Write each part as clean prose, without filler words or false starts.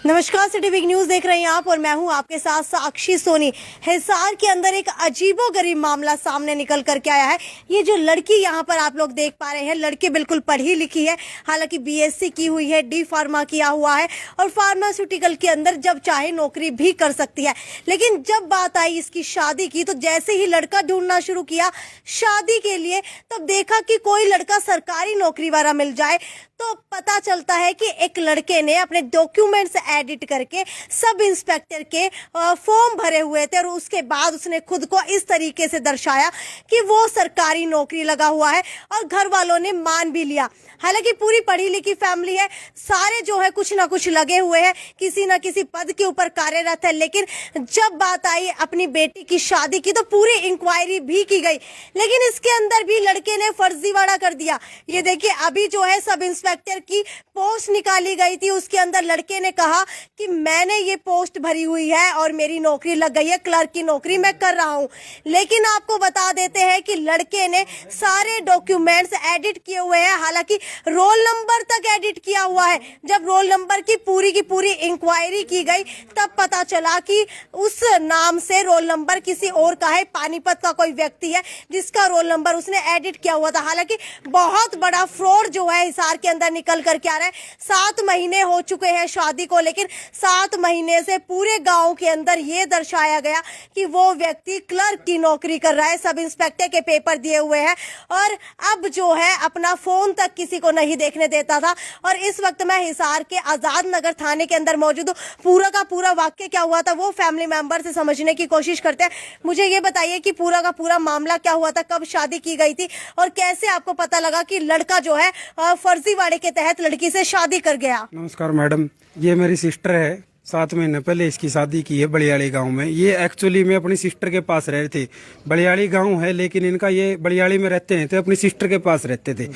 नमस्कार, city big news देख रहे हैं आप और मैं हूं आपके साथ साक्षी सोनी। हिसार के अंदर एक अजीबोगरीब मामला सामने निकल करके आया है। ये जो लड़की यहां पर आप लोग देख पा रहे हैं, लड़की बिल्कुल पढ़ी लिखी है, हालांकि बीएससी की हुई है, डी फार्मा किया हुआ है और फार्मास्यूटिकल के अंदर जब चाहे नौकरी भी कर सकती है। लेकिन जब बात आई इसकी शादी की, तो जैसे ही लड़का ढूंढना शुरू किया शादी के लिए, तब देखा कि कोई लड़का सरकारी नौकरी वाला मिल जाए, तो पता चलता है कि एक लड़के ने अपने डॉक्यूमेंट्स एडिट करके सब इंस्पेक्टर के फॉर्म भरे हुए थे और उसके बाद उसने खुद को इस तरीके से दर्शाया कि वो सरकारी नौकरी लगा हुआ है और घर वालों ने मान भी लिया। हालांकि पूरी पढ़ी लिखी फैमिली है, सारे जो है कुछ ना कुछ लगे हुए हैं, किसी ना किसी पद के ऊपर कार्यरत है। लेकिन जब बात आई अपनी बेटी की शादी की, तो पूरी इंक्वायरी भी की गई, लेकिन इसके अंदर भी लड़के ने फर्जीवाड़ा कर दिया। ये देखिए, अभी जो है सब इंस्पेक्टर की पोस्ट निकाली गई थी, उसके अंदर लड़के ने कहा कि मैंने ये पोस्ट भरी हुई है और मेरी नौकरी लग गई है, क्लर्क की नौकरी मैं कर रहा हूं। लेकिन आपको बता देते हैं कि लड़के ने सारे डॉक्यूमेंट्स एडिट किए हुए हैं, हालांकि रोल नंबर तक एडिट किया हुआ है। जब रोल नंबर की पूरी इंक्वायरी की गई, तब पता चला कि उस नाम से रोल नंबर किसी और का है, पानीपत का कोई व्यक्ति है जिसका रोल नंबर उसने एडिट किया हुआ था। हालांकि बहुत बड़ा फ्रॉड जो है हिसार के अंदर निकल करके आ रहा है। 7 महीने हो चुके हैं शादी को, लेकिन 7 महीने से पूरे गांव के अंदर ये दर्शाया गया कि वो व्यक्ति क्लर्क की नौकरी कर रहा है, सब इंस्पेक्टर के पेपर दिए हुए हैं और अब जो है अपना फोन तक किसी को नहीं देखने देता था। और इस वक्त मैं हिसार के आजाद नगर थाने के अंदर मौजूद हूँ। पूरा का पूरा वाक्य क्या हुआ था वो फैमिली मेंबर से समझने की कोशिश करते हैं। मुझे ये बताइए कि पूरा का पूरा मामला क्या हुआ था, कब शादी की गई थी और कैसे आपको पता लगा कि लड़का जो है फर्जीवाड़े के तहत लड़की से शादी कर गया? नमस्कार मैडम, ये मेरी सिस्टर है। 7 महीने पहले इसकी शादी की है बलियाड़ी गांव में। ये एक्चुअली में अपनी सिस्टर के पास रह रहे थे। बलियाड़ी गांव है, लेकिन इनका ये बलियाड़ी में रहते हैं, तो अपनी सिस्टर के पास रहते थे।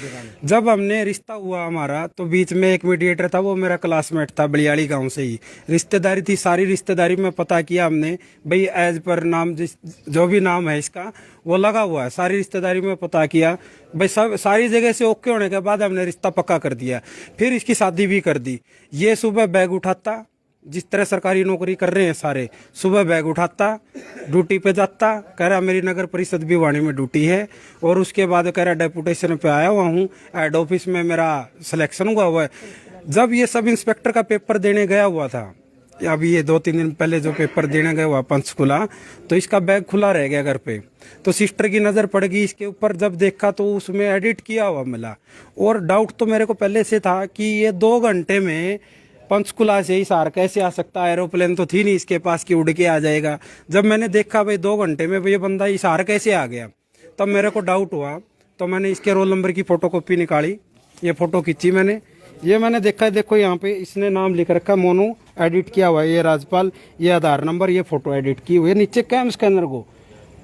जब हमने रिश्ता हुआ हमारा, तो बीच में एक मीडिएटर था, वो मेरा क्लासमेट था, बलियाड़ी गांव से ही रिश्तेदारी थी। सारी रिश्तेदारी में पता किया हमने, भाई एज पर नाम जो भी नाम है इसका वो लगा हुआ है। सारी रिश्तेदारी में पता किया, भाई सब सारी जगह से ओके होने के बाद हमने रिश्ता पक्का कर दिया। फिर इसकी शादी भी कर दी। ये सुबह बैग उठाता, जिस तरह सरकारी नौकरी कर रहे हैं सारे, सुबह बैग उठाता, ड्यूटी पे जाता, कह रहा मेरी नगर परिषद भिवानी में ड्यूटी है, और उसके बाद कह रहा डेपुटेशन पे आया हुआ हूँ, हेड ऑफिस में मेरा सिलेक्शन हुआ है। जब ये सब इंस्पेक्टर का पेपर देने गया हुआ था, अभी ये 2-3 दिन पहले जो पेपर देने गया हुआ पंचकुला, तो इसका बैग खुला रह गया घर पे। तो सिस्टर की नजर पड़ गई इसके ऊपर, जब देखा तो उसमें एडिट किया हुआ मिला। और डाउट तो मेरे को पहले से था कि ये 2 घंटे में पंचकुला से हिसार कैसे आ सकता है, एरोप्लेन तो थी नहीं इसके पास कि उड़ के आ जाएगा। जब मैंने देखा भाई 2 घंटे में ये बंदा हिसार कैसे आ गया, तब मेरे को डाउट हुआ। तो मैंने इसके रोल नंबर की फोटोकॉपी निकाली, ये फोटो खींची मैंने, ये मैंने देखा, देखो यहाँ पे इसने नाम लिख रखा, मोनू एडिट किया हुआ है, ये राजपाल, ये आधार नंबर, ये फोटो एडिट की हुई है, नीचे कैम स्कैनर को।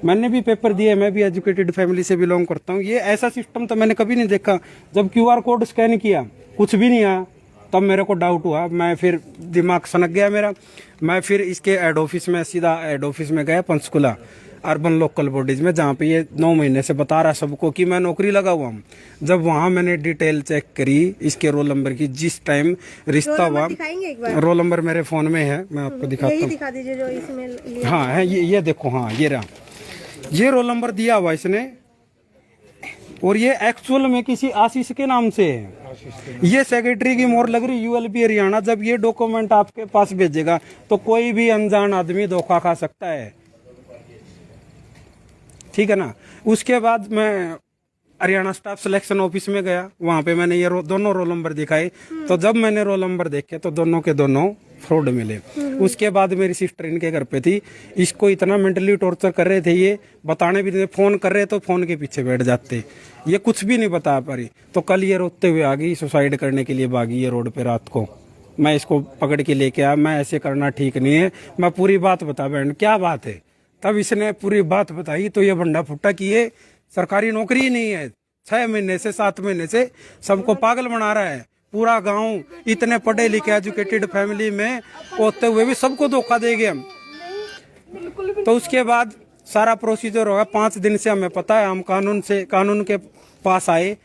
मैंने भी पेपर दिए, मैं भी एजुकेटेड फैमिली से बिलोंग करता हूँ। ये ऐसा सिस्टम तो मैंने कभी नहीं देखा। जब QR कोड स्कैन किया कुछ भी नहीं आया, तब मेरे को डाउट हुआ। मैं फिर दिमाग सनक गया मेरा। मैं फिर इसके हेड ऑफिस में, सीधा हेड ऑफिस में गया पंचकुला अर्बन लोकल बॉडीज में, जहाँ पे ये 9 महीने से बता रहा सबको कि मैं नौकरी लगा हुआ हूँ। जब वहाँ मैंने डिटेल चेक करी इसके रोल नंबर की, जिस टाइम रिश्ता हुआ, रोल नंबर मेरे फोन में है, मैं आपको दिखाता हूँ। दिखा दीजिए जो इसमें। हाँ है, ये देखो, हाँ ये रहा, ये रोल नंबर दिया हुआ इसने, और ये एक्चुअल में किसी आशीष के नाम से है। ये सेक्रेटरी की मोहर लग रही ULP हरियाणा। जब ये डॉक्यूमेंट आपके पास भेजेगा तो कोई भी अनजान आदमी धोखा खा सकता है, ठीक है ना। उसके बाद मैं हरियाणा स्टाफ सिलेक्शन ऑफिस में गया, वहां पे मैंने ये दोनों रोल नंबर दिखाए। तो जब मैंने रोल नंबर देखे तो दोनों के दोनों फ्रॉड मिले। उसके बाद मेरी सिस्टर इनके घर पे थी, इसको इतना मेंटली टॉर्चर कर रहे थे, ये बताने भी नहीं, फोन कर रहे तो फोन के पीछे बैठ जाते, ये कुछ भी नहीं बता पा रही। तो कल ये रोते हुए आ गई, सुसाइड करने के लिए भागी ये रोड पे रात को। मैं इसको पकड़ के लेके आया, मैं ऐसे करना ठीक नहीं है, मैं पूरी बात बता बहन क्या बात है। तब इसने पूरी बात बताई तो ये बंडा फुट्टा कि ये सरकारी नौकरी ही नहीं है, 6 महीने से 7 महीने से सबको पागल बना रहा है। पूरा गांव इतने पढ़े लिखे एजुकेटेड फैमिली में होते हुए भी सबको धोखा दे गए हम। तो उसके बाद सारा प्रोसीजर होगा। 5 दिन से हमें पता है, हम कानून के पास आए,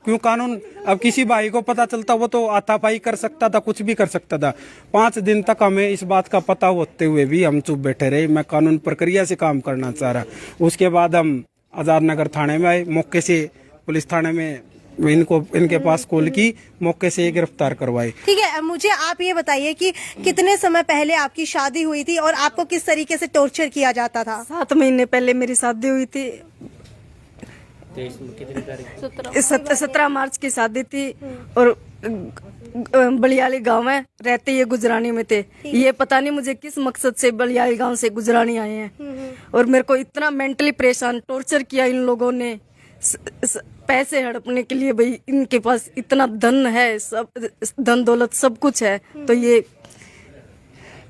क्यों कानून? अब किसी भाई को पता चलता वो तो हाथापाई कर सकता था, कुछ भी कर सकता था। 5 दिन तक हमें इस बात का पता होते हुए भी हम चुप बैठे रहे। मैं कानून प्रक्रिया से काम करना चाह रहा। उसके बाद हम आजाद नगर थाने में आए, मौके से पुलिस थाने में इनके पास कॉल की, मौके से गिरफ्तार करवाए। ठीक है, मुझे आप ये बताइए कि कितने समय पहले आपकी शादी हुई थी और आपको किस तरीके से टॉर्चर किया जाता था? 7 महीने पहले मेरी शादी हुई थी। 17 मार्च की शादी थी और बलियाली गांव में रहते ये गुजरानी में थे। ये पता नहीं मुझे किस मकसद से बलियाली गांव से गुजरानी आए हैं और मेरे को इतना मेंटली परेशान टॉर्चर किया इन लोगों ने पैसे हड़पने के लिए। भाई इनके पास इतना धन है, सब धन दौलत सब कुछ है।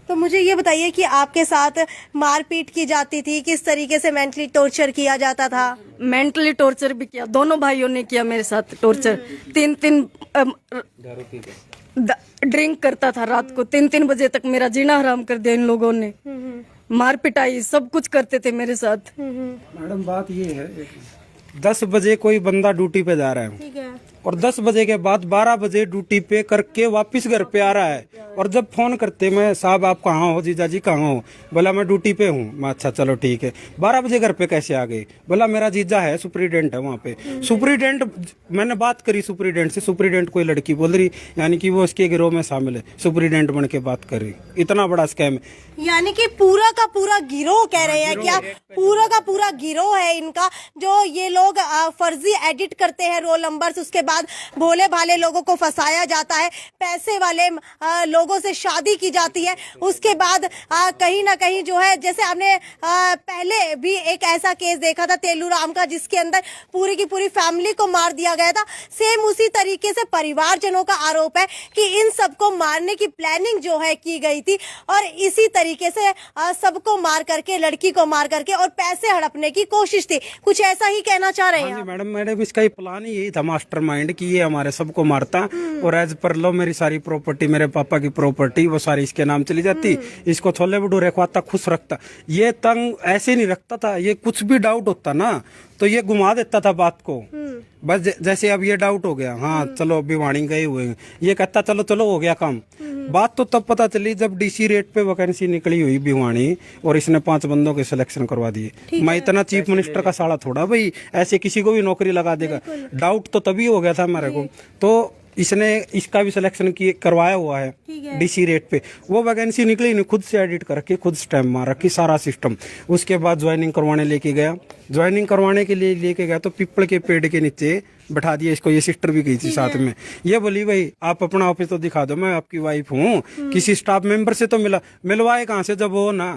तो मुझे ये बताइए कि आपके साथ मारपीट की जाती थी, किस तरीके से मेंटली टॉर्चर किया जाता था? मेंटली टॉर्चर भी किया, दोनों भाइयों ने किया मेरे साथ टॉर्चर। 3 ड्रिंक करता था रात को, 3 बजे तक मेरा जीना हराम कर दिया इन लोगों ने। मार पिटाई सब कुछ करते थे मेरे साथ। मैडम बात ये है, 10 बजे कोई बंदा ड्यूटी पे जा रहा है, ठीक है, और 10 बजे के बाद 12 बजे ड्यूटी पे करके वापस घर पे आ रहा है। और जब फोन करते मैं, साहब आप कहाँ हो, जीजा जी कहाँ हो? बोला मैं ड्यूटी पे हूँ। मैं अच्छा चलो ठीक है। 12 बजे घर पे कैसे आ गए? बोला मेरा जीजा है, सुपरिटेंडेंट है वहाँ पे। सुपरिटेंडेंट, मैंने बात करी सुपरिटेंडेंट से, सुपरिटेंडेंट कोई लड़की बोल रही, यानी कि वो उसके गिरोह में शामिल है। सुपरिटेंडेंट बन के बात कर रही। इतना बड़ा स्कैम है। यानी कि पूरा का पूरा गिरोह कह रहे हैं क्या? पूरा का पूरा गिरोह है इनका, जो ये लोग फर्जी एडिट करते हैं रोल नंबर्स, उसके बाद भोले भाले लोगों को फंसाया जाता है, पैसे वाले लोगों से शादी की जाती है। उसके बाद कहीं ना कहीं जो है, जैसे आपने पहले भी एक ऐसा केस देखा था तेलूराम का, जिसके अंदर पूरी की पूरी फैमिली को मार दिया गया था। सेम उसी तरीके से परिवारजनों का आरोप है कि इन सबको मारने की प्लानिंग जो है की गई थी और इसी तरीके से सबको मार करके, लड़की को मार करके और पैसे हड़पने की कोशिश थी। कुछ ऐसा ही कहना चाह रहे हैं? हाँ जी मैडम, इसका ही प्लान ही यही था, मास्टरमाइंड, कि ये हमारे सबको मारता और एज पर लो मेरी सारी प्रॉपर्टी, मेरे पापा की प्रॉपर्टी, वो सारी इसके नाम चली जाती। इसको छोले भटूरे खवाता, खुश रखता। ये तंग ऐसे नहीं रखता था, ये कुछ भी डाउट होता ना तो ये घुमा देता था बात को। बस जैसे अब ये डाउट हो गया, हाँ चलो भिवानी गए हुए हैं, ये कहता चलो चलो हो गया काम। बात तो तब पता चली जब डीसी रेट पे वैकेंसी निकली हुई भिवानी और इसने 5 बंदों के सिलेक्शन करवा दिए। मैं इतना चीफ मिनिस्टर का साला थोड़ा भाई ऐसे किसी को भी नौकरी लगा देगा। डाउट तो तभी हो गया था मेरे को। तो इसने इसका भी सिलेक्शन करवाया हुआ है डीसी रेट पे। वो वैकेंसी निकली नहीं, खुद से एडिट करके खुद स्टैम्प मार रखी सारा सिस्टम। उसके बाद ज्वाइनिंग करवाने लेके गया, ज्वाइनिंग करवाने के लिए लेके गया तो पीपल के पेड़ के नीचे बैठा दिया इसको। ये सिस्टर भी गई थी साथ में। ये बोली भाई आप अपना ऑफिस तो दिखा दो, मैं आपकी वाइफ हूँ, किसी स्टाफ मेंबर से तो मिलवाए कहाँ से जब वो ना।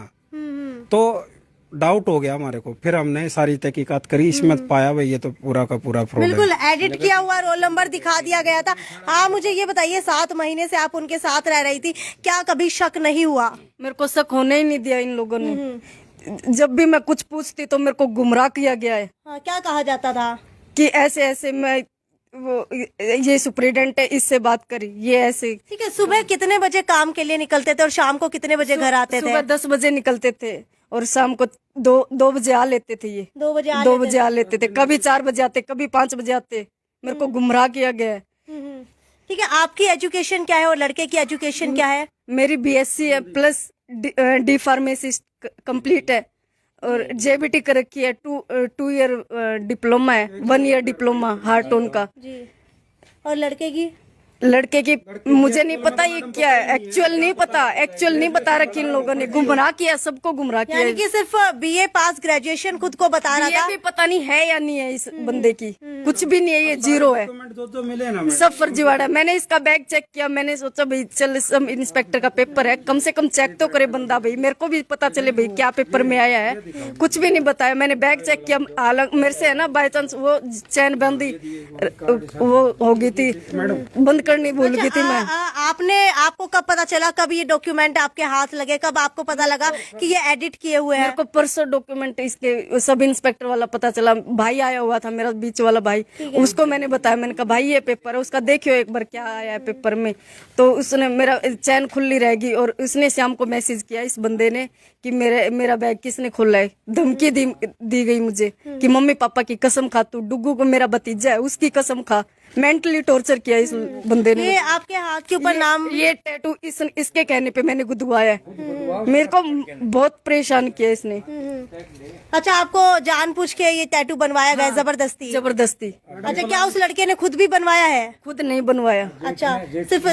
तो डाउट हो गया हमारे को, फिर हमने सारी तहकीकात करी, इसमें पाया भाई ये तो पूरा का पूरा फ्रॉड है। बिल्कुल एडिट किया हुआ रोल नंबर दिखा दिया गया था। हाँ मुझे ये बताइए, 7 महीने से आप उनके साथ रह रही थी, क्या कभी शक नहीं हुआ? मेरे को शक होने ही नहीं दिया इन लोगों ने। जब भी मैं कुछ पूछती तो मेरे को गुमराह किया गया है। हाँ, क्या कहा जाता था? कि ऐसे ऐसे मैं वो ये सुपरिटेंडेंट है, इससे बात करी, ये ऐसे। ठीक है, सुबह कितने बजे काम के लिए निकलते थे और शाम को कितने बजे घर आते थे? सुबह 10 बजे निकलते थे और शाम को 2 बजे आ लेते थे। ये 2 बजे 2 बजे आ लेते थे, कभी 4 बजे आते, कभी 5 बजे आते। मेरे को गुमराह किया गया है। ठीक है, आपकी एजुकेशन क्या है और लड़के की एजुकेशन क्या है? मेरी BSc है प्लस डी फार्मेसिस्ट कंप्लीट है और JBT कर रखी है। 2 ईयर डिप्लोमा है, 1 ईयर डिप्लोमा हार्ट टोन का जी। और लड़के की मुझे नहीं पता ये क्या है, एक्चुअल नहीं बता रखी इन लोगों ने। गुमराह किया, सबको गुमराह किया। यानी कि सिर्फ BA पास ग्रेजुएशन खुद को बता रहा ये था। भी पता नहीं है या नहीं है इस बंदे की, कुछ भी नहीं है, ये जीरो है, सब फर्जीवाड़ा है। मैंने इसका बैग चेक किया, मैंने सोचा भाई चल सब इंस्पेक्टर का पेपर है, कम से कम चेक तो करे बंदा, भाई मेरे को भी पता चले भाई क्या पेपर में आया है। कुछ भी नहीं बताया। मैंने बैग चेक किया, हालांकि मेरे से है ना बाई चांस वो चैन बंदी वो हो गई थी, बंद करनी भूल गई थी मैं। आपको कब पता चला, कब ये डॉक्यूमेंट आपके हाथ लगे, कब आपको पता लगा कि ये एडिट किए हुए हैं? मेरे को परसों डॉक्यूमेंट इसके सब इंस्पेक्टर वाला पता चला। भाई आया हुआ था मेरा बीच वाला भाई, उसको मैंने बताया, मैंने कहा भाई ये पेपर है, उसका देखियो एक बार क्या आया है पेपर में। तो उसने मेरा चैन खुली रहेगी और उसने शाम को मैसेज किया इस बंदे ने कि मेरा बैग किसने खोला है। धमकी दी गई मुझे कि मम्मी पापा की कसम खा, तू डुग्गू को मेरा भतीजा है उसकी कसम खा, मेंटली टॉर्चर किया इस बंदे ने। ये आपके हाथ के ऊपर नाम, ये टैटू इसके कहने पे मैंने गुदवाया है। मेरे को बहुत परेशान किया इसने। अच्छा, आपको जानबूझ के ये टैटू बनवाया गया जबरदस्ती? जबरदस्ती। अच्छा, क्या उस लड़के ने खुद भी बनवाया है? खुद नहीं बनवाया। अच्छा, सिर्फ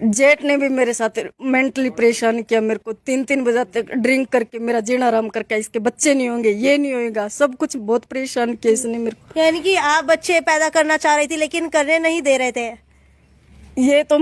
जेठ ने भी मेरे साथ मेंटली परेशान किया मेरे को। 3-3 बजे तक ड्रिंक करके मेरा जीना आराम करके, इसके बच्चे नहीं होंगे, ये नहीं होएगा, सब कुछ बहुत परेशान किया इसने मेरे को। यानी कि आप बच्चे पैदा करना चाह रही थी लेकिन करने नहीं दे रहे थे। ये तो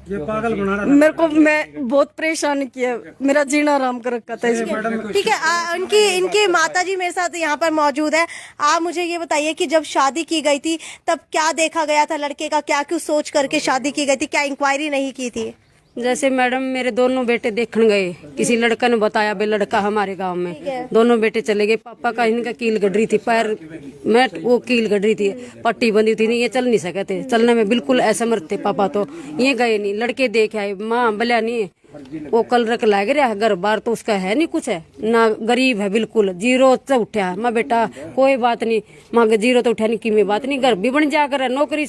ये पागल बना रहा मेरे को मैं बहुत परेशान किया, मेरा जीना आराम कर रखा था इसने। ठीक है, इनकी माताजी मेरे साथ यहाँ पर मौजूद है। आप मुझे ये बताइए कि जब शादी की गई थी तब क्या देखा गया था लड़के का, क्या क्यों सोच करके शादी की गई थी, क्या इंक्वायरी नहीं की थी? जैसे मैडम मेरे दोनों बेटे देखने गए, किसी लड़का ने बताया बे लड़का हमारे गांव में, दोनों बेटे चले गए। पापा का इनका कील गड़ रही थी, पैर में वो कील गड़ रही थी, पट्टी बंधी थी, नहीं ये चल नहीं सके थे, चलने में बिल्कुल असमर्थ थे पापा। तो ये गए नहीं, लड़के देख आए, माँ बलिया नहीं वो कल रख लाग रहा है, घर बार तो उसका है नहीं कुछ है ना, गरीब है बिल्कुल, जीरो से उठा है। माँ बेटा कोई बात नहीं, माँ जीरो तो उठा नहीं, की में बात नहीं, घर भी बन जाकर नौकरी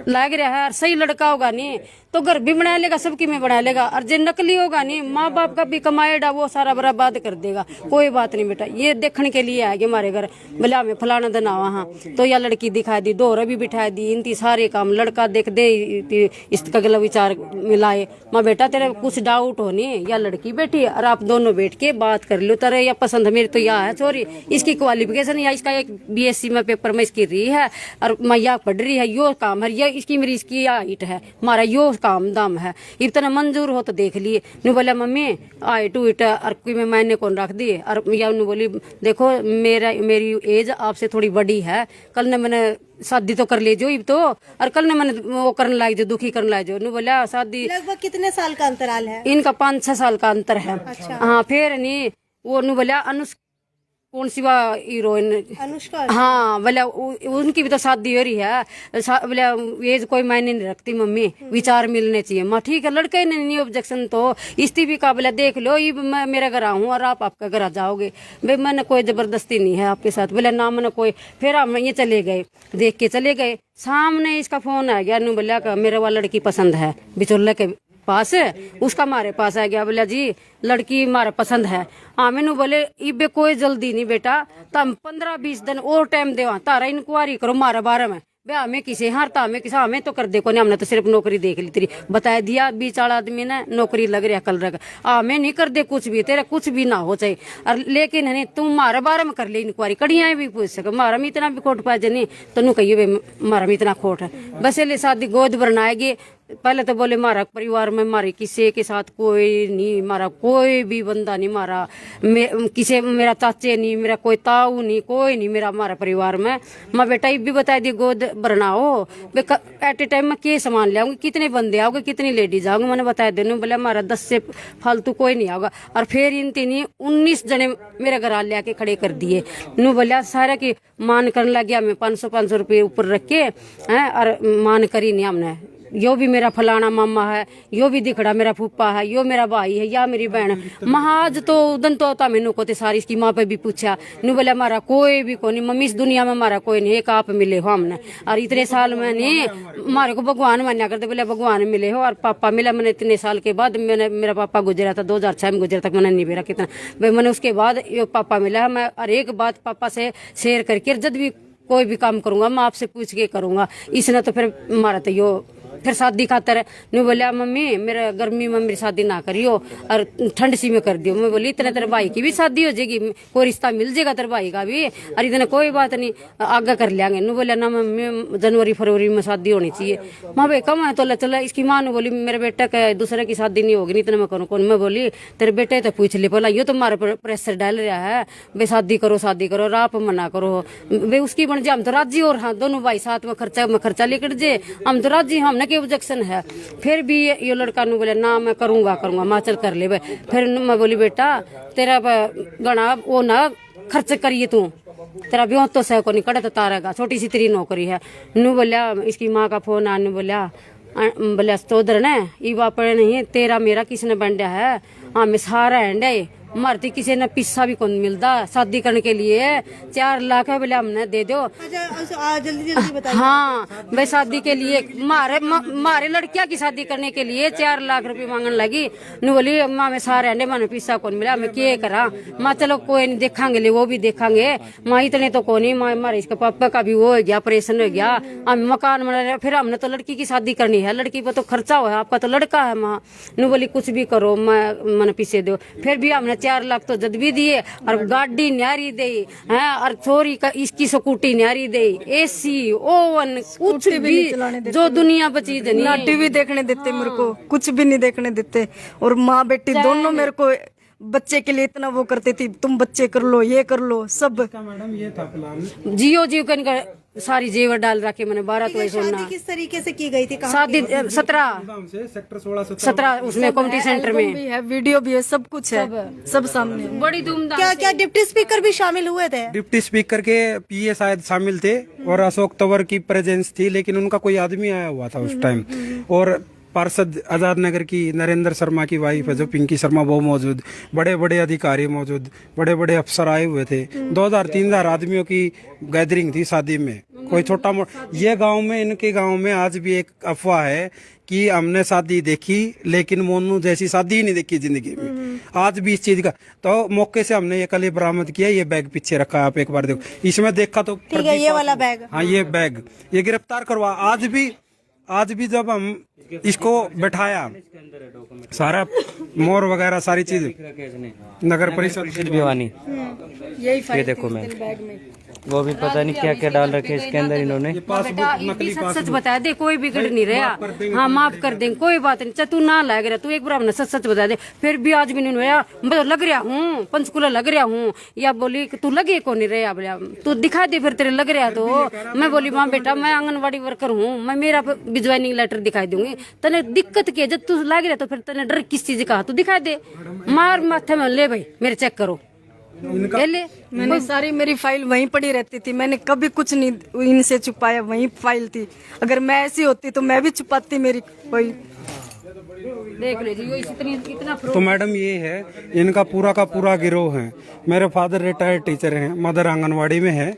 लाग रहा है, सही लड़का होगा नहीं तो घर भी बना लेगा, सबकी में बना लेगा। और जो नकली होगा नहीं, माँ बाप का भी कमाएगा वो सारा बर्बाद कर देगा। कोई बात नहीं बेटा, ये देखने के लिए आएगी हमारे घर, भला में फलाना दिन आवा। हाँ तो यह लड़की दिखा दी, दो भी बिठा दी, इनती सारे काम लड़का देख दे, इसका गला विचार मिलाए। माँ बेटा तेरे कुछ डाउट होनी, या लड़की बेटी और आप दोनों बैठ के बात कर लो, तेरे या पसंद है, मेरी तो यह है सॉरी, इसकी क्वालिफिकेशन या इसका एक BSc में पेपर में इसकी रही है और मैया पढ़ रही है, यो काम है, ये इसकी मेरी इसकी हाइट है, हमारा यो काम दाम है, इतना मंजूर हो तो देख लिए। नु बोला मम्मी आई टू इट और कोई में मैंने कौन रख दी। और या बोली देखो मेरी एज आपसे थोड़ी बड़ी है, कल ने मैंने शादी तो कर ले जो तो, और कल ने मैंने वो करने लायक जो दुखी करने लायक जो। नु बोला शादी लगभग कितने साल का अंतराल है? इनका 5-6 साल का अंतर है। अच्छा। हाँ फिर नहीं वो नु बोला कौन सी हीरोइन अनुष्का? हाँ बोला उनकी भी तो शादी हो रही है, बोला एज कोई मायने नहीं रखती मम्मी, विचार मिलने चाहिए। माँ ठीक है, लड़के ने नहीं ऑब्जेक्शन तो इस्ती भी का बोला देख लो, ये मैं मेरा घर आऊँ और आप आपका घर आ जाओगे, भाई मैंने कोई जबरदस्ती नहीं है आपके साथ। बोला ना मैंने कोई, फिर हम ये चले गए, देख के चले गए। सामने इसका फोन आ गया, नु बोला मेरे वाला लड़की पसंद है बिचौले के पास, उसका हमारे पास आ गया। बोला जी लड़की हमारा पसंद है। हाँ मैनू बोले इबे कोई जल्दी नहीं बेटा, तम 15-20 दिन और टाइम देवा, तारा इंक्वायरी करो मारा बारे में, ब्याह में किसे हारता हमें किसा हमें तो कर दे को नहीं, हमने तो सिर्फ नौकरी देख ली तेरी, बता दिया 20 वाला आदमी ने नौकरी लग रहा कल रख, मैं नहीं कर दे कुछ भी, तेरा कुछ भी ना हो चाहे। और लेकिन है तुम मारा बारे में कर ले इंक्वायरी, कड़िया भी पूछ सके, मारा में इतना भी खोट पाए नहीं तो नू कहिए मारा में इतना खोट है, बस ले शादी गोद बनाएगी। पहले तो बोले मारा परिवार में मारे किसी के साथ कोई नहीं, मारा कोई भी बंदा नहीं, मारा किसी मेरा चाचे नहीं, मेरा कोई ताऊ नहीं, कोई नहीं मेरा हमारा परिवार में। मैं बेटा ये भी बता दी गोद भरना हो एट ए टाइम में के सामान ले आऊंगी, कितने बंदे आओगे, कितनी लेडीज आओगे, मैंने बताया देने। बोला हमारा 10 से फालतू कोई नहीं आओगा। और फिर इन तीन 19 जने मेरे घर ले आके खड़े कर दिए। नू बोलिया सारा की मान करने लग गया, मैं 500 रुपये ऊपर रख के हैं और मान करी नहीं हमने, यो भी मेरा फलाना मामा है, यो भी दिखड़ा मेरा फूफा है, यो मेरा भाई है या मेरी बहन। महाज तो उदन तो होता मैनू को सारी इसकी माँ पे भी पूछा, नू बोला हमारा कोई भी को नहीं मम्मी, इस दुनिया में हमारा कोई नहीं, एक आप मिले हो हमने। और इतने साल में नहीं हमारे को भगवान मान्या करते, बोले भगवान मिले हो और पापा मिला। मैंने इतने साल के बाद मैंने मेरा पापा गुजरा था 2006 में गुजरा, तक मैंने नहीं बेरा कितना भाई, मैंने उसके बाद ये पापा मिला। मैं हर एक बात पापा से शेयर करके जब भी कोई भी काम करूंगा मैं आपसे पूछ के करूंगा। इसने तो फिर मारा तो यो फिर शादी खातर नहीं बोलिया मम्मी मेरा गर्मी में मेरी शादी ना करियो और ठंड सी में कर दियो। मैं बोली इतने तेरे भाई की भी शादी हो जाएगी, कोई रिश्ता मिल जाएगा तेरे भाई का भी, और इतने कोई बात नहीं आगे कर लेंगे। नहीं बोलिया ना मम्मी जनवरी फरवरी में शादी होनी चाहिए। माँ भाई कम है तो चला। इसकी माँ ने बोली मेरे बेटे का दूसरे की शादी नहीं होगी, इतने मैं करूँ कौन। मैं बोली तेरे बेटे तो पूछ ले, बोला ये तो हमारे प्रेशर डाल रहा है भाई शादी करो, आप मना करो भाई उसकी बन जाए, हम तो राजी। और हाँ दोनों भाई साथ में खर्चा लेकर जे हम तो राजी, हमने के ऑब्जेक्शन है। फिर भी ये लड़का नु बोले ना मैं करूंगा माँ चल कर ले। फिर मैं बोली बेटा तेरा गणा वो ना खर्च करिए तू, तेरा ब्योह तो सह को नहीं कड़े तो तारेगा, छोटी सी तेरी नौकरी है। नू बोलिया इसकी माँ का फोन आने बोलिया चौधर ने ये वापड़े नहीं तेरा मेरा किसने बंडा है, हाँ मैं सारा एंड है मारती किसी ने पिस्सा भी कौन मिलता शादी करने के लिए 4 लाख है बोले हमने दे दो। अच्छा जल्दी जल्दी बताइए। हाँ भाई शादी के लिए मारे लड़कियां की शादी करने के लिए 4 लाख रुपए मांगने लगी। नु बोली माँ मैं सारे अंडे माने पिस्सा कौन मिला मैं क्या करा। माँ चलो कोई नहीं देखांगे ले वो भी देखांगे। माँ इतने तो कौन ही माँ हमारे इसके पापा का भी वो हो गया ऑपरेशन हो गया हम मकान बना रहे फिर हमने तो लड़की की शादी करनी है लड़की पर तो खर्चा हो है आपका तो लड़का है। माँ नु बोली कुछ भी करो मैंने पीछे दो। फिर भी हमने 4 लाख तो जद भी दिए और गाड़ी न्यारी दे है और छोरी का इसकी स्कूटी न्यारी दे AC ओवन कुछ भी जो दुनिया पर चीज नहीं ना टीवी देखने देते मेरे को कुछ भी नहीं देखने देते। और माँ बेटी दोनों मेरे को बच्चे के लिए इतना वो करती थी तुम बच्चे कर लो ये कर लो सब। मैडम ये था प्लान जियो का सारी जेवर डाल रखे मैंने 12 तो शादी किस तरीके से की गई थी? कहाँ शादी 17 सेक्टर 16 उसमें कम्युनिटी सेंटर में भी है वीडियो भी है सब कुछ है सब सामने। बड़ी धूमधाम क्या क्या डिप्टी स्पीकर भी शामिल हुए थे? डिप्टी स्पीकर के PA शायद शामिल थे और अशोक तंवर की प्रेजेंस थी लेकिन उनका कोई आदमी आया हुआ था उस टाइम। और पार्षद आजाद नगर की नरेंद्र शर्मा की वाइफ है जो पिंकी शर्मा वो मौजूद, बड़े बड़े अधिकारी मौजूद, बड़े बड़े अफसर आए हुए थे। 2000-3000 आदमियों की गैदरिंग थी शादी में। कोई छोटा मोटा ये गांव में इनके गांव में आज भी एक अफवाह है कि हमने शादी देखी लेकिन मोनू जैसी शादी ही नहीं देखी जिंदगी में। आज भी इस चीज का तो मौके से हमने ये कल ही बरामद किया। ये बैग पीछे रखा है आप एक बार देखो इसमें देखा तो ठीक है ये वाला बैग। हाँ ये बैग ये गिरफ्तार करवा। आज भी जब हम इसको बैठाया सारा मोर वगैरह सारी चीज नगर परिषद भिवानी यही ये देखो मैं वो भी पता नहीं क्या क्या डाल रखे इसके अंदर इन्होंने। सच सच बता दे कोई बिगड़ नहीं रहा। हाँ माफ कर देंगे कोई बात नहीं तू ना लग रहा तू एक बार हमने सच सच बता दे। फिर भी आज भी नहीं रहा मैं लग रहा हूँ पंचकूला लग रहा हूँ या बोली तू लगे को नहीं रहा बोलिया तू दिखा दे फिर तेरे लग रहा तो। मैं बोली माँ बेटा मैं आंगनबाड़ी वर्कर हूँ मैं मेरा ज्वाइनिंग लेटर दिखाई दूंगी तने दिक्कत के जब तू लग रहा तो फिर तने डर किस चीज का तू दिखा दे मार माथे में ले भाई मेरे चेक करो ले। मैंने सारी मेरी फाइल वहीं पड़ी रहती थी मैंने कभी कुछ नहीं इनसे छुपाया वहीं फाइल थी। अगर मैं ऐसी होती तो मैं भी छुपाती मेरी कोई देख लीजिए इतना तो मैडम ये है इनका पूरा का पूरा गिरोह है। मेरे फादर रिटायर्ड टीचर हैं मदर आंगनवाड़ी में है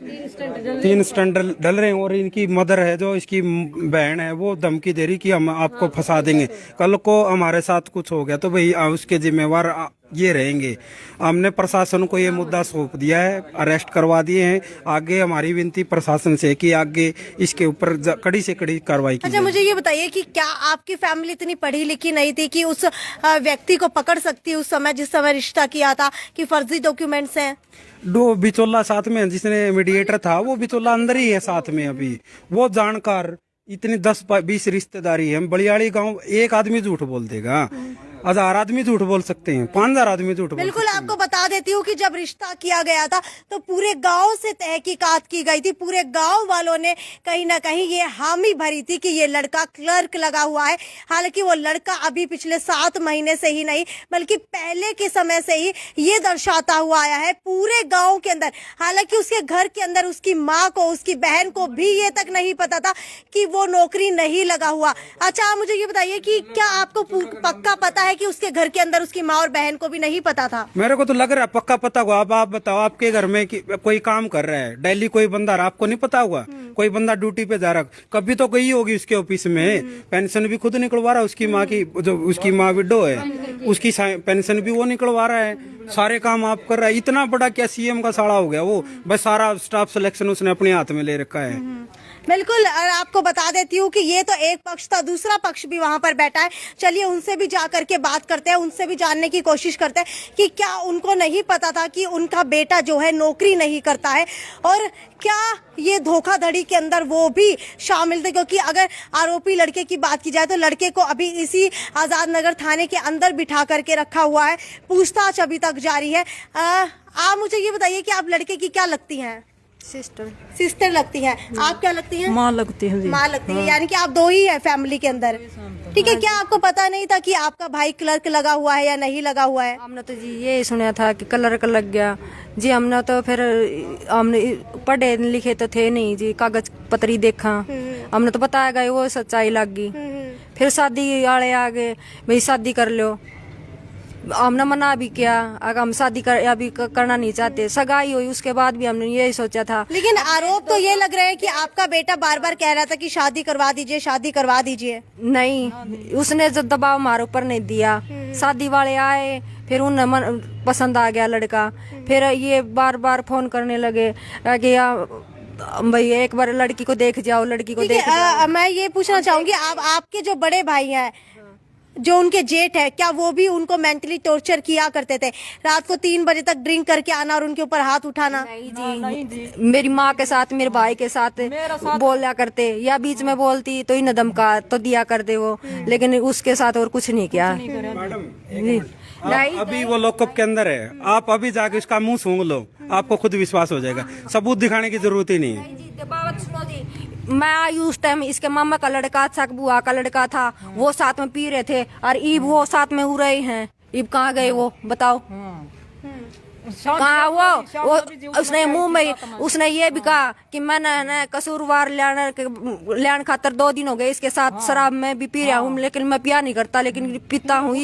3 स्टैंडर्ड डल रहे हैं और इनकी मदर है जो इसकी बहन है वो धमकी दे रही कि हम आपको फंसा देंगे कल को हमारे साथ कुछ हो गया तो भाई उसके जिम्मेवार ये रहेंगे। हमने प्रशासन को ये मुद्दा सौंप दिया है अरेस्ट करवा दिए हैं। आगे हमारी विनती प्रशासन से कि आगे इसके ऊपर कड़ी से कड़ी कार्रवाई की। अच्छा मुझे ये बताइए कि क्या आपकी फैमिली इतनी पढ़ी लिखी नहीं थी कि उस व्यक्ति को पकड़ सकती उस समय जिस समय रिश्ता किया था कि फर्जी डॉक्यूमेंट्स हैं? दो बिचौला साथ में जिसने मीडिएटर था वो बिचौला अंदर ही है साथ में अभी वो जानकार इतनी 10-20 रिश्तेदारी है। बलियाड़ी गांव एक आदमी झूठ बोल देगा 1000 आदमी झूठ बोल सकते हैं 5000 आदमी झूठ बोल बिल्कुल आपको बता देती हूँ कि जब रिश्ता किया गया था तो पूरे गांव से तहकीकात की गई थी। पूरे गांव वालों ने कहीं ना कहीं ये हामी भरी थी कि ये लड़का क्लर्क लगा हुआ है। हालांकि वो लड़का अभी पिछले 7 महीने से ही नहीं बल्कि पहले के समय से ही ये दर्शाता हुआ आया है पूरे गाँव के अंदर। हालांकि उसके घर के अंदर उसकी माँ को उसकी बहन को भी ये तक नहीं पता था कि वो नौकरी नहीं लगा हुआ। अच्छा मुझे ये बताइए कि क्या आपको पक्का पता है कि उसके घर के अंदर उसकी माँ और बहन को भी नहीं पता था? मेरे को तो लग रहा है पक्का पता होगा। अब आप बताओ आपके घर में कोई काम कर रहा है दिल्ली कोई बंदा आपको नहीं पता होगा? कोई बंदा ड्यूटी पे जा रहा कभी तो गई होगी उसके ऑफिस में पेंशन भी खुद निकलवा रहा है उसकी माँ की जो उसकी माँ विडो है उसकी पेंशन भी वो निकलवा रहा है सारे काम आप कर रहा है। इतना बड़ा क्या CM का साड़ा हो गया वो बस सारा स्टाफ सिलेक्शन उसने अपने हाथ में ले रखा है। बिल्कुल और आपको बता देती हूँ कि ये तो एक पक्ष था दूसरा पक्ष भी वहां पर बैठा है। चलिए उनसे भी जा करके बात करते हैं उनसे भी जानने की कोशिश करते हैं कि क्या उनको नहीं पता था कि उनका बेटा जो है नौकरी नहीं करता है और क्या ये धोखाधड़ी के अंदर वो भी शामिल थे। क्योंकि अगर आरोपी लड़के की बात की जाए तो लड़के को अभी इसी आजाद नगर थाने के अंदर बिठा करके रखा हुआ है पूछताछ अभी तक जारी है। आप मुझे ये बताइए कि आप लड़के की क्या लगती हैं? सिस्टर लगती है। आप क्या लगती हैं? माँ लगती है। माँ लगती है यानी कि आप 2 ही है फैमिली के अंदर। ठीक है क्या आपको पता नहीं था कि आपका भाई क्लर्क लगा हुआ है या नहीं लगा हुआ है? हमने तो जी ये सुना था कि क्लर्क लग गया जी। हमने तो फिर हमने पढ़े लिखे तो थे नहीं जी कागज पत्री देखा हमने तो बताया गया वो सच्चाई लग गई। फिर शादी वाले आ गए भाई शादी कर लो हमने मना भी किया, अगर हम शादी अभी करना नहीं चाहते, सगाई हुई उसके बाद भी हमने यही सोचा था। लेकिन आरोप तो ये लग रहे हैं कि आपका बेटा बार बार कह रहा था कि शादी करवा दीजिए, शादी करवा दीजिए। नहीं, उसने जो दबाव हमारे ऊपर नहीं दिया, शादी वाले आए, फिर उन्हें पसंद आ गया लड़का, फिर ये बार बार फोन करने लगे कि भाई एक बार लड़की को देख जाओ, लड़की को ठीक है, देख जाओ। मैं ये पूछना चाहूंगी, आपके जो बड़े भाई हैं, जो उनके जेठ है, क्या वो भी उनको मेंटली टॉर्चर किया करते थे? रात को 3 बजे तक ड्रिंक करके आना और उनके ऊपर हाथ उठाना? नहीं जी, मेरी माँ के साथ, मेरे भाई के साथ बोला करते, या बीच में बोलती तो इन धमका तो दिया करते वो, लेकिन उसके साथ और कुछ नहीं किया। नहीं, अभी वो लॉकअप के अंदर है, आप अभी जाके उसका मुंह सूंघ लो, आपको खुद विश्वास हो जाएगा। सबूत दिखाने की जरूरत ही नहीं है। सुनो जी, मैं आई उस टाइम, इसके मामा का लड़का, सक बुआ का लड़का था, वो साथ में पी रहे थे, और ईब वो साथ में हो रहे हैं। ईब कहाँ गए वो बताओ, कहाँ वो उसने मुंह में उसने ये भी कहा कि मैंने कसूरवार लेने खातर 2 दिन हो गए इसके साथ शराब में भी पी रहा हूँ, लेकिन मैं पिया नहीं करता, लेकिन पीता हूँ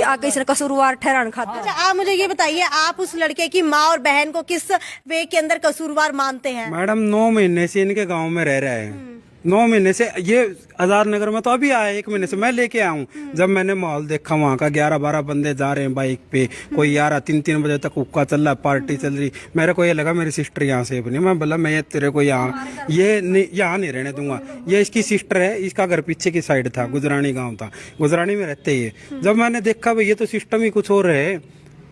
आगे इसने कसूरवार ठहराने खातर। अच्छा, आप मुझे ये बताइए, आप उस लड़के की माँ और बहन को किस वे के अंदर कसूरवार मानते हैं? मैडम 9 महीने से इनके गांव में रह रहा है, 9 महीने से। ये आजाद नगर में तो अभी आया, 1 महीने से मैं लेके आया हूँ। जब मैंने माहौल देखा वहाँ का, 11-12 बंदे जा रहे हैं बाइक पे, कोई 11-3 बजे तक हुक्का चल रहा, पार्टी चल रही, मेरे को ये लगा मेरी सिस्टर यहाँ से अपनी, मैं बोला मैं तेरे को यहाँ नहीं रहने दूंगा। ये इसकी सिस्टर है, इसका घर पीछे की साइड था, गुजरानी गाँव था, गुजरानी में रहते ही। जब मैंने देखा भाई ये तो सिस्टम ही कुछ और है,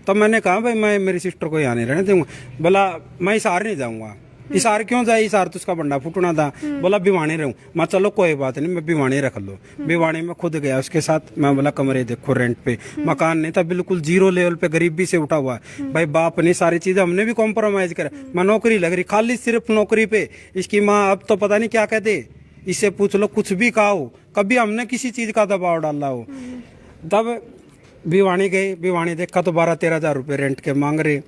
तब मैंने कहा भाई मैं मेरी सिस्टर को यहाँ नहीं रहने दूंगा। बोला मैं इसार नहीं जाऊंगा। इसार क्यों जाए? इसार तो उसका बंडा फुटना था। बोला भिवानी रहूं। मैं चलो कोई बात नहीं, मैं भिवानी रख लो। भिवानी में खुद गया उसके साथ। मैं बोला कमरे देखो रेंट पे, मकान नहीं था, बिल्कुल 0 लेवल पे गरीबी से उठा हुआ है। भाई बाप ने सारी चीजें, हमने भी कॉम्प्रोमाइज करा। मैं नौकरी लग रही खाली सिर्फ नौकरी पे। इसकी माँ अब तो पता नहीं क्या कहते, इससे पूछ लो, कुछ भी कहा हो, कभी हमने किसी चीज का दबाव डाला हो। तब भिवानी गए, भिवानी देखा तो 12-13 हजार रुपये रेंट के मांग रहे।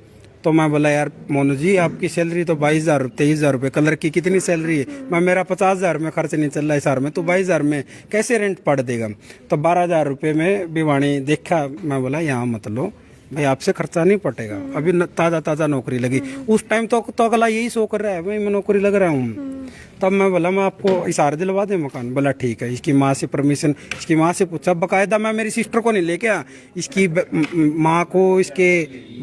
तो मैं बोला यार मोनू जी आपकी सैलरी तो 22,000 23,000 रुपये, कलर की कितनी सैलरी है? मैं मेरा 50,000 में खर्च नहीं चल रहा है सार में, तो 22,000 में कैसे रेंट पड़ देगा? तो 12,000 रुपये में भिवानी देखा। मैं बोला यहाँ मत लो भाई, आपसे खर्चा नहीं पटेगा, अभी ताज़ा नौकरी लगी। उस टाइम तो अगला यही शो कर रहा है भाई मैं नौकरी लग रहा हूँ। तब मैं बोला मैं आपको इशारा दिलवा दे मकान। बोला ठीक है। इसकी माँ से परमिशन, इसकी माँ से पूछा बकायदा। मैं मेरी सिस्टर को नहीं लेके आया, इसकी माँ को, इसके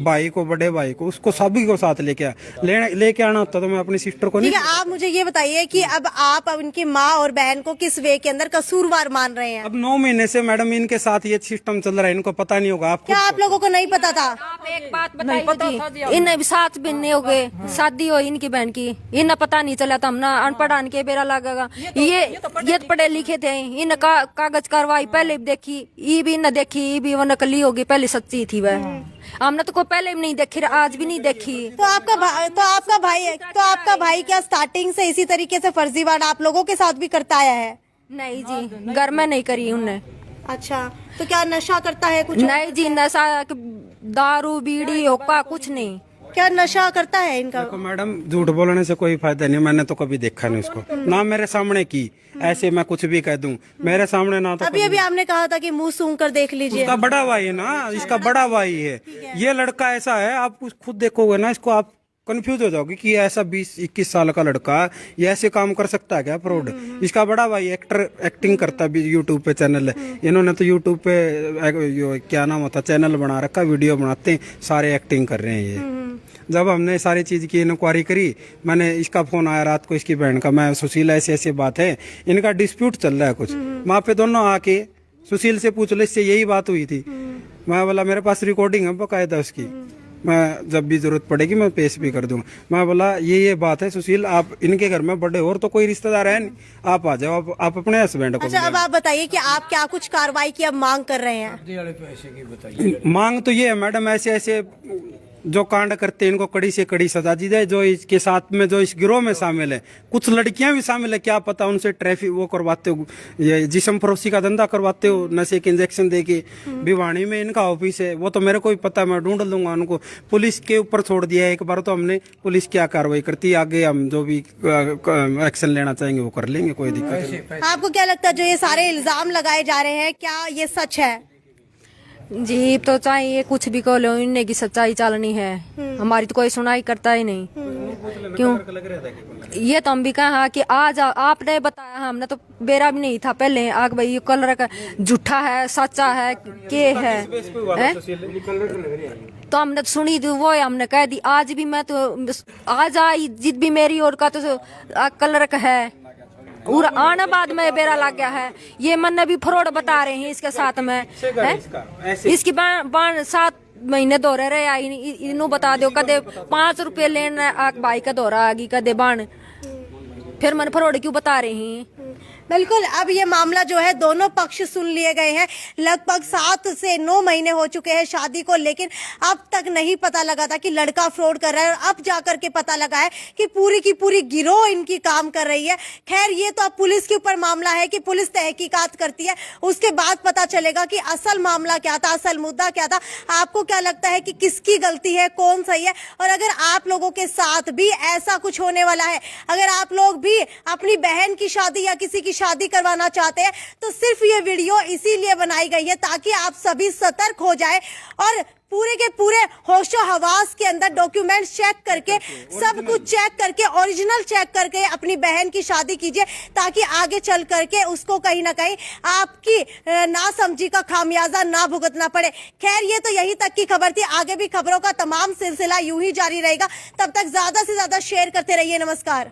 भाई को, बड़े भाई को, उसको सभी को साथ लेके आना होता तो मैं अपनी सिस्टर को नहीं। ठीक है, आप मुझे ये बताइए कि अब आप इनकी माँ और बहन को किस वे के अंदर कसूरवार मान रहे हैं? अब 9 महीने से मैडम इनके साथ ये सिस्टम चल रहा है, इनको पता नहीं होगा। क्या आप लोगों को नहीं पता था? आप एक बात बताइए, इन्हें भी 7 महीने हो गए शादी हुई इनकी बहन की, इन्हें पता नहीं चला था। हमने अनपढ़ आन के बेरा लगेगा। ये तो पढ़े लिखे थे, इन कागज कार्रवाई पहले भी देखी, ये भी न देखी, ये भी वो नकली होगी, पहले सच्ची थी वह। हमने तो कोई पहले भी नहीं देखी, आज भी नहीं देखी। तो आपका भाई क्या स्टार्टिंग से इसी तरीके से फर्जीवाड़ा आप लोगों के साथ भी करता आया है? नहीं जी, घर में नहीं करी उन्हें। अच्छा, तो क्या नशा करता है कुछ? नहीं जी, नशा दारू बीड़ी हुक्का कुछ नहीं। क्या नशा करता है इनका? देखो मैडम, झूठ बोलने से कोई फायदा नहीं, मैंने तो कभी देखा नहीं उसको, ना मेरे सामने की। ऐसे मैं कुछ भी कह दूं मेरे सामने ना। तो अभी आपने कहा था कि मुंह सूंघ कर देख लीजिए। उसका बड़ा भाई है ना, इसका बड़ा भाई है। ये लड़का ऐसा है, आप खुद देखोगे ना इसको, आप कंफ्यूज हो जाओगे कि ऐसा 20-21 साल का लड़का ये ऐसे काम कर सकता है क्या? फ्रॉड। इसका बड़ा भाई एक्टिंग करता है, यूट्यूब पे चैनल है। इन्होंने तो यूट्यूब पे क्या नाम होता, चैनल बना रखा, वीडियो बनाते हैं, सारे एक्टिंग कर रहे हैं ये। जब हमने सारी चीज की इंक्वायरी करी, मैंने इसका फोन आया रात को इसकी बहन का, मैं सुशील ऐसी बात है, इनका डिस्प्यूट चल रहा है कुछ, वहाँ पे दोनों आके सुशील से पूछ लो, इससे यही बात हुई थी। मैं बोला मेरे पास रिकॉर्डिंग है बकायदा उसकी, मैं जब भी जरूरत पड़ेगी मैं पेश भी कर दूंगा। मैं बोला ये बात है सुशील, आप इनके घर में बड़े और तो कोई रिश्तेदार है नहीं, आप आ जाओ, आप अपने हस्बैंड को। अच्छा, अब आप बताइए कि आप क्या कुछ कार्रवाई की अब मांग कर रहे हैं? मांग तो ये है मैडम, ऐसे जो कांड करते हैं इनको कड़ी से कड़ी सजा दी जाए। जो इसके साथ में, जो इस गिरोह में शामिल है, कुछ लड़कियां भी शामिल है, क्या पता उनसे ट्रैफिक वो करवाते हो, ये जिस्म फरोशी का धंधा करवाते हो, नशे के इंजेक्शन देके। भिवानी में इनका ऑफिस है, वो तो मेरे को ही पता, मैं ढूंढ लूंगा उनको। पुलिस के ऊपर छोड़ दिया है एक बार, तो हमने पुलिस क्या कार्रवाई करती है, आगे हम जो भी एक्शन लेना चाहेंगे वो कर लेंगे, कोई दिक्कत नहीं। आपको क्या लगता है जो ये सारे इल्जाम लगाए जा रहे हैं, क्या ये सच है? जी तो चाहिए कुछ भी कह लो, इनने की सच्चाई चालनी है, हमारी तो कोई सुनाई करता ही नहीं। क्यों ये तो हम भी कहा कि आज आपने बताया, हमने तो बेरा भी नहीं था पहले आग भाई ये कलर का झूठा है सच्चा है के है, तो हमने तो सुनी थी वो हमने कह दी। आज भी मैं तो आज आई जिद भी मेरी और का तो कलर का है पूरा आना बाद में बेरा लग गया है। ये मन भी फ्रॉड बता रहे हैं इसके साथ में है? इसकी 7 महीने दौरे रहे आई इनू बता दो कदे 5 रुपए लेना भाई का दौरा आ गई कदे बाण, फिर मन फ्रॉड क्यों बता रहे हैं। बिल्कुल, अब ये मामला जो है दोनों पक्ष सुन लिए गए हैं। लगभग 7 से 9 महीने हो चुके हैं शादी को, लेकिन अब तक नहीं पता लगा था कि लड़का फ्रॉड कर रहा है, और अब जाकर के पता लगा है कि पूरी की पूरी गिरोह इनकी काम कर रही है। खैर ये तो अब पुलिस के ऊपर मामला है कि पुलिस तहकीकात करती है, उसके बाद पता चलेगा कि असल मामला क्या था, असल मुद्दा क्या था। आपको क्या लगता है कि किसकी गलती है, कौन सही है? और अगर आप लोगों के साथ भी ऐसा कुछ होने वाला है, अगर आप लोग भी अपनी बहन की शादी या किसी की शादी करवाना चाहते हैं, तो सिर्फ ये वीडियो इसीलिए बनाई गई है ताकि आप सभी सतर्क हो जाए और पूरे के पूरे होशो हवास के अंदर डॉक्यूमेंट्स चेक करके, सब कुछ चेक करके, ओरिजिनल चेक करके अपनी बहन की शादी कीजिए, ताकि आगे चल करके उसको कहीं ना कहीं आपकी नासमझी का खामियाजा ना भुगतना पड़े। खैर ये तो यही तक की खबर थी, आगे भी खबरों का तमाम सिलसिला यूं ही जारी रहेगा। तब तक ज्यादा से ज्यादा शेयर करते रहिए। नमस्कार।